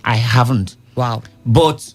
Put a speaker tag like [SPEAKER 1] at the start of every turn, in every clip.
[SPEAKER 1] I haven't.
[SPEAKER 2] Wow.
[SPEAKER 1] But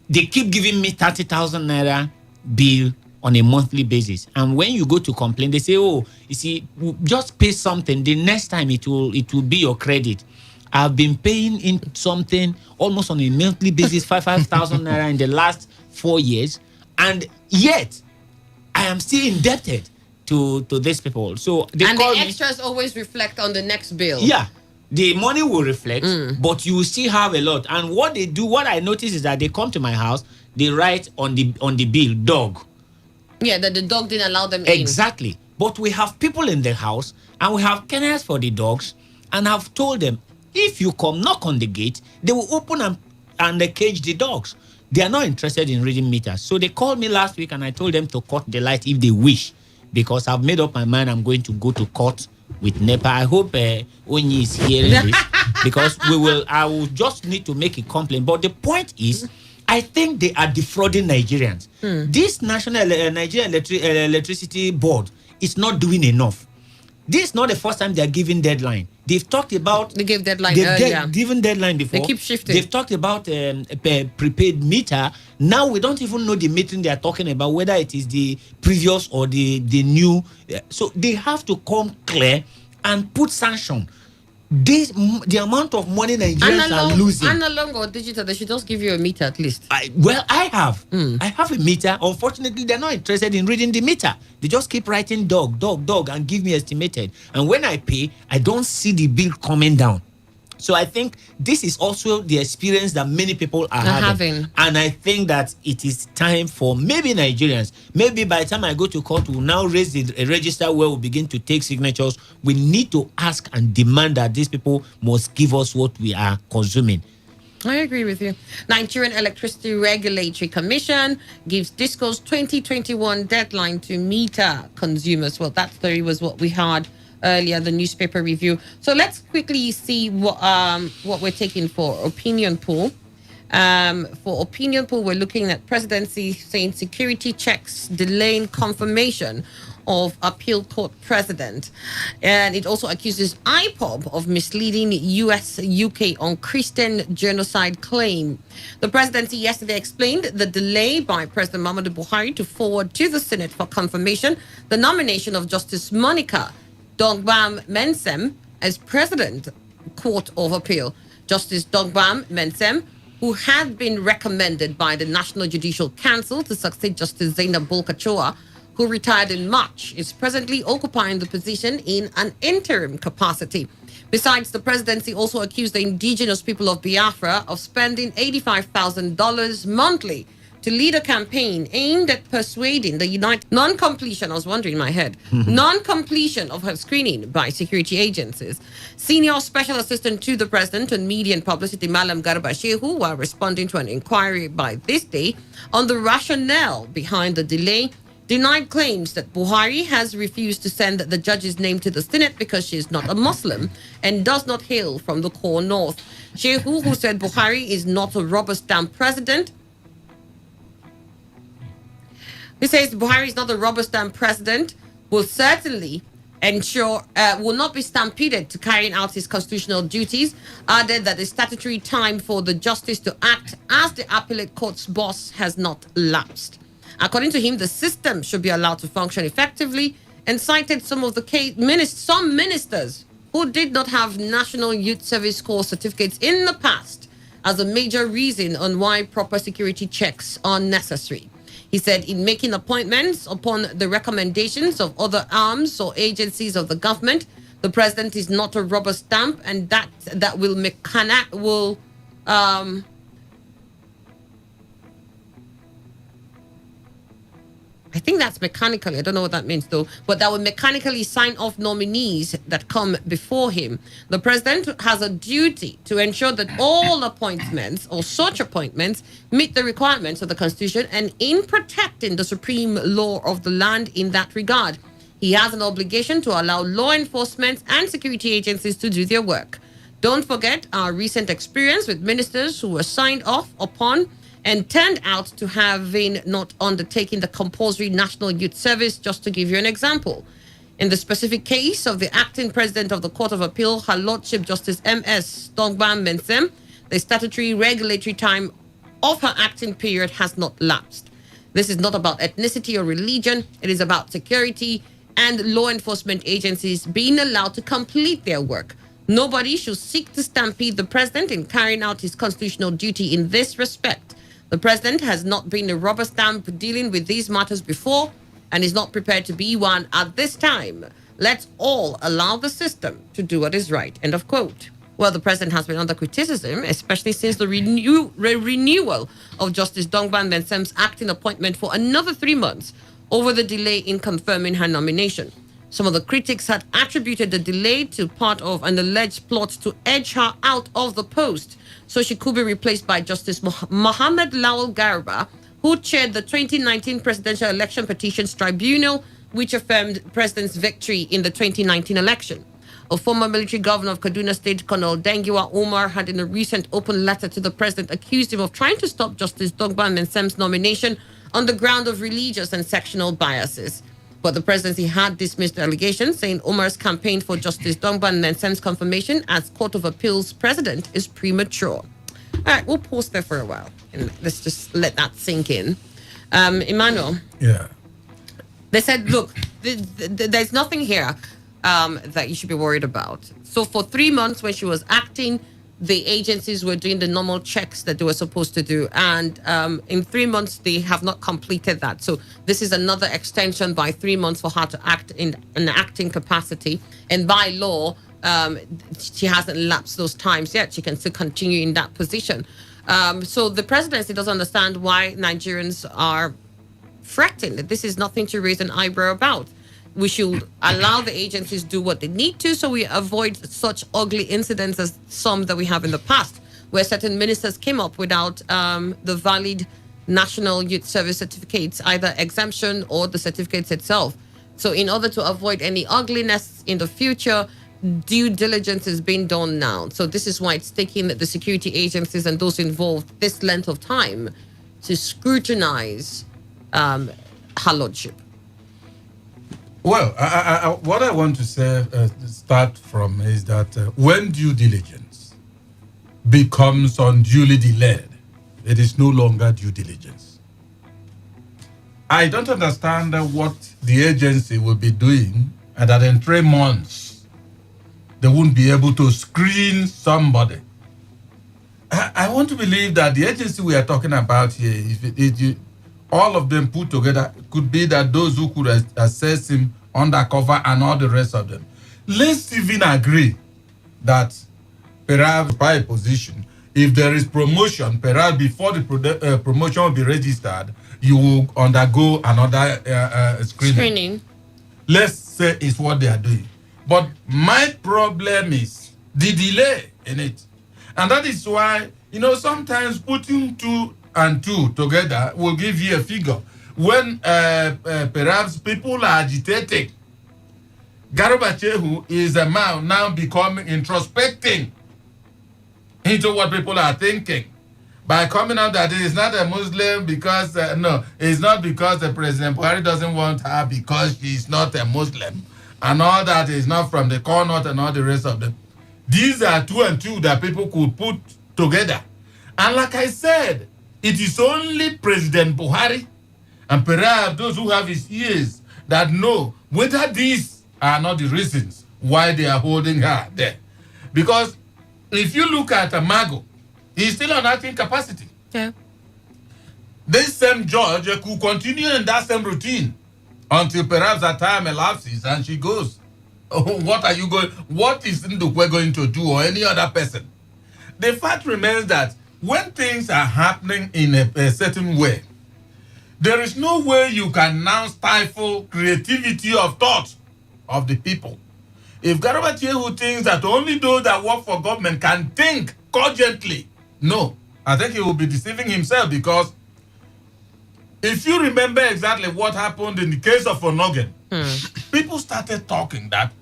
[SPEAKER 1] they keep giving me 30,000 naira bill on a monthly basis. And when you go to complain, they say, oh, you see, just pay something. The next time it will be your credit. I've been paying in something almost on a monthly basis, 5,000 naira in the last 4 years. And yet, I am still indebted to these people. So they
[SPEAKER 2] and
[SPEAKER 1] call
[SPEAKER 2] the extras always reflect on the next bill.
[SPEAKER 1] Yeah. The money will reflect, but you will still have a lot. And what they do, what I notice is that they come to my house, they write on the bill, dog.
[SPEAKER 2] Yeah, that the dog didn't allow them in.
[SPEAKER 1] Exactly. But we have people in the house, and we have kennels for the dogs, and I've told them, if you come knock on the gate, they will open and they cage the dogs. They are not interested in reading meters. So they called me last week, and I told them to cut the light if they wish, because I've made up my mind I'm going to go to court with NEPA. I hope Onyi is hearing this, because I will just need to make a complaint. But the point is, I think they are defrauding Nigerians. This National Nigerian Electricity Board is not doing enough. This is not the first time they are giving deadline. They've talked about...
[SPEAKER 2] They gave deadline earlier.
[SPEAKER 1] Given deadline before.
[SPEAKER 2] They keep shifting.
[SPEAKER 1] They've talked about a prepaid meter. Now we don't even know the metering they are talking about, whether it is the previous or the new. So they have to come clear and put sanction. The amount of money Nigerians are losing.
[SPEAKER 2] Analog or digital, they should just give you a meter at least.
[SPEAKER 1] I have. I have a meter. Unfortunately, they're not interested in reading the meter. They just keep writing dog, and give me estimated. And when I pay, I don't see the bill coming down. So I think this is also the experience that many people are having. And I think that it is time for maybe Nigerians, maybe by the time I go to court, we'll now raise a register where we'll begin to take signatures. We need to ask and demand that these people must give us what we are consuming.
[SPEAKER 2] I agree with you. Nigerian Electricity Regulatory Commission gives DISCO's 2021 deadline to meter consumers. Well, that story was what we had earlier, the newspaper review. So let's quickly see what we're taking for opinion poll. For opinion poll, we're looking at presidency saying security checks delaying confirmation of appeal court president. And it also accuses IPOB of misleading US, UK on Christian genocide claim. The presidency yesterday explained the delay by President Muhammadu Buhari to forward to the Senate for confirmation the nomination of Justice Monica Dogbam Mensem as President Court of Appeal. Justice Dogbam Mensem, who had been recommended by the National Judicial Council to succeed Justice Zainab Bolkachoa, who retired in March, is presently occupying the position in an interim capacity. Besides, the presidency also accused the indigenous people of Biafra of spending $85,000 monthly to lead a campaign aimed at persuading the non-completion of her screening by security agencies. Senior Special Assistant to the President on Media and Publicity, Malam Garba Shehu, while responding to an inquiry by this day on the rationale behind the delay, denied claims that Buhari has refused to send the judge's name to the Senate because she is not a Muslim and does not hail from the core north. Shehu, who said Buhari is not a rubber stamp president, he says Buhari is not a rubber stamp president, will certainly ensure, will not be stampeded to carrying out his constitutional duties, added that the statutory time for the justice to act as the appellate court's boss has not lapsed. According to him, the system should be allowed to function effectively, and cited some of the some ministers who did not have National Youth Service Corps certificates in the past as a major reason on why proper security checks are necessary. He said in making appointments upon the recommendations of other arms or agencies of the government, the president is not a rubber stamp, and that will I think that's mechanically, I don't know what that means though, but that will mechanically sign off nominees that come before him. The president has a duty to ensure that all appointments or such appointments meet the requirements of the Constitution and in protecting the supreme law of the land in that regard. He has an obligation to allow law enforcement and security agencies to do their work. Don't forget our recent experience with ministers who were signed off upon and turned out to having not undertaken the compulsory National Youth Service, just to give you an example. In the specific case of the acting president of the Court of Appeal, Her Lordship Justice M.S. Dogbam Mensem, the statutory regulatory time of her acting period has not lapsed. This is not about ethnicity or religion. It is about security and law enforcement agencies being allowed to complete their work. Nobody should seek to stampede the president in carrying out his constitutional duty in this respect. The president has not been a rubber stamp dealing with these matters before and is not prepared to be one at this time. Let's all allow the system to do what is right. End of quote. Well, the president has been under criticism, especially since the renewal of Justice Dongban Mensem's acting appointment for another 3 months over the delay in confirming her nomination. Some of the critics had attributed the delay to part of an alleged plot to edge her out of the post so she could be replaced by Justice Mohammed Lawal Garba, who chaired the 2019 Presidential Election Petitions Tribunal, which affirmed President's victory in the 2019 election. A former military governor of Kaduna State, Colonel Dengiwa Umar, had in a recent open letter to the president accused him of trying to stop Justice Dongban Mensem's nomination on the ground of religious and sectional biases. But the presidency had dismissed the allegations, saying Umar's campaign for Justice Dongban Mensem's confirmation as Court of Appeals president is premature. All right, we'll pause there for a while and let's just let that sink in. Emmanuel.
[SPEAKER 3] Yeah.
[SPEAKER 2] They said, look, there's nothing here that you should be worried about. So for 3 months when she was acting, the agencies were doing the normal checks that they were supposed to do. And in 3 months, they have not completed that. So this is another extension by 3 months for her to act in an acting capacity. And by law, she hasn't lapsed those times yet. She can still continue in that position. So the presidency doesn't understand why Nigerians are fretting. This is nothing to raise an eyebrow about. We should allow the agencies do what they need to so we avoid such ugly incidents as some that we have in the past, where certain ministers came up without the valid National Youth Service certificates, either exemption or the certificates itself. So in order to avoid any ugliness in the future, due diligence is being done now. So this is why it's taking the security agencies and those involved this length of time to scrutinize her lordship.
[SPEAKER 3] Well, what I want to say, start from is that when due diligence becomes unduly delayed, it is no longer due diligence. I don't understand what the agency will be doing, and that in 3 months, they won't be able to screen somebody. I want to believe that the agency we are talking about here, all of them put together, could be that those who could assess him undercover and all the rest of them. Let's even agree that perhaps by a position, if there is promotion, perhaps before the promotion will be registered, you will undergo another screening. Let's say it's what they are doing. But my problem is the delay in it. And that is why, sometimes putting 2 and 2 together will give you a figure. When perhaps people are agitating, Garba Shehu is a man now becoming introspecting into what people are thinking by coming out that he is not a Muslim because, it's not because the President Buhari doesn't want her because she is not a Muslim and all that is not from the corner and all the rest of them. These are 2 and 2 that people could put together. And like I said, it is only President Buhari and perhaps those who have his ears that know whether these are not the reasons why they are holding her there. Because if you look at Mago, he's still on acting capacity.
[SPEAKER 2] Yeah.
[SPEAKER 3] This same judge could continue in that same routine until perhaps that time elapses and she goes, what is Ndukwe going to do or any other person? The fact remains that when things are happening in a certain way, there is no way you can now stifle creativity of thought of the people. If Garba Shehu thinks that only those that work for government can think cogently, no, I think he will be deceiving himself, because if you remember exactly what happened in the case of Onogen, people started talking that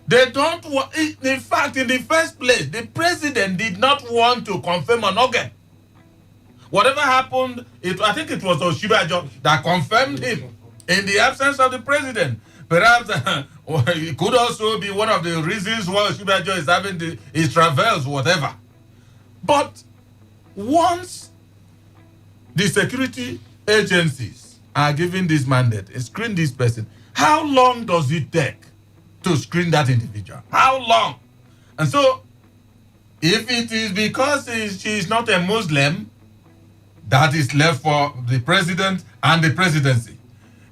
[SPEAKER 3] they don't want, in fact, in the first place, the president did not want to confirm Onogen. Whatever happened, I think it was Oshibajo that confirmed him in the absence of the president. Perhaps it could also be one of the reasons why Oshibajo is having his travels, whatever. But Once the security agencies are given this mandate, screen this person, how long does it take to screen that individual? How long? And so, if it is because she is not a Muslim, that is left for the president and the presidency.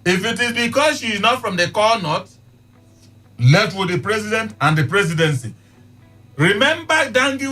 [SPEAKER 3] If it is because she is not from the core north, left with the president and the presidency. Remember Dangi